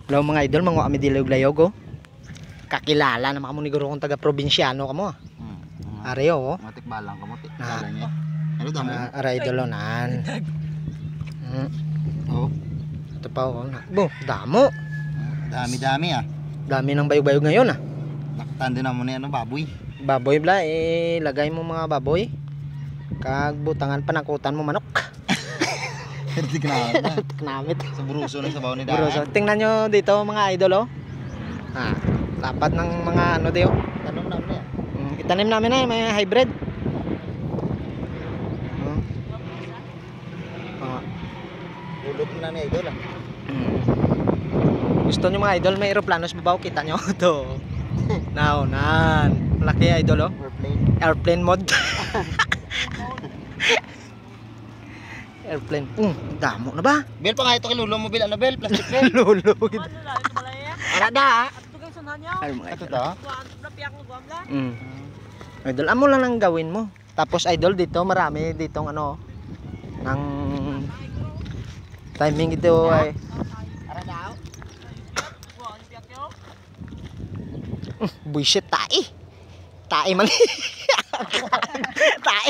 Hello mga idol, mga kami dilayog-layog oh. Kakilala na mga muniguro kong taga-probinsyano kamo. Areo oh. Matik balang kamote. Na. Balangnya. Ano damo? Ara idol nan. Oh, Ito pa oh. Bo, damo. dami-dami ah. Dami ng bayog-bayog ngayon ah. Nakatanda na mo na ano baboy. Baboy bla lagay mo mga baboy. Kag butangan panakutan mo manok. Hindi na. Knamit. Sa bruso na sa bawo ni Daan. Bro, so tingnan nyo dito mga idol oh. Tapat ng mga ano diyo. Tanong namin na yan. Itanim namin na may hybrid. Ulog mo na ni Idol ah. Gusto nyo mga idol may aeroplano sa babaw, kita nyo to. Naunan. Malaki idol oh. Airplane mode. Airplane. Damo na ba? Bel pa nga ito kay Lulo mo bil ano bel plastic bel. Lulo. Ara da. Ito to. Idol, amo lang ang gawin mo. Tapos idol dito marami ditong ano ng timing ito ay buisit tae. Tae man. Tae.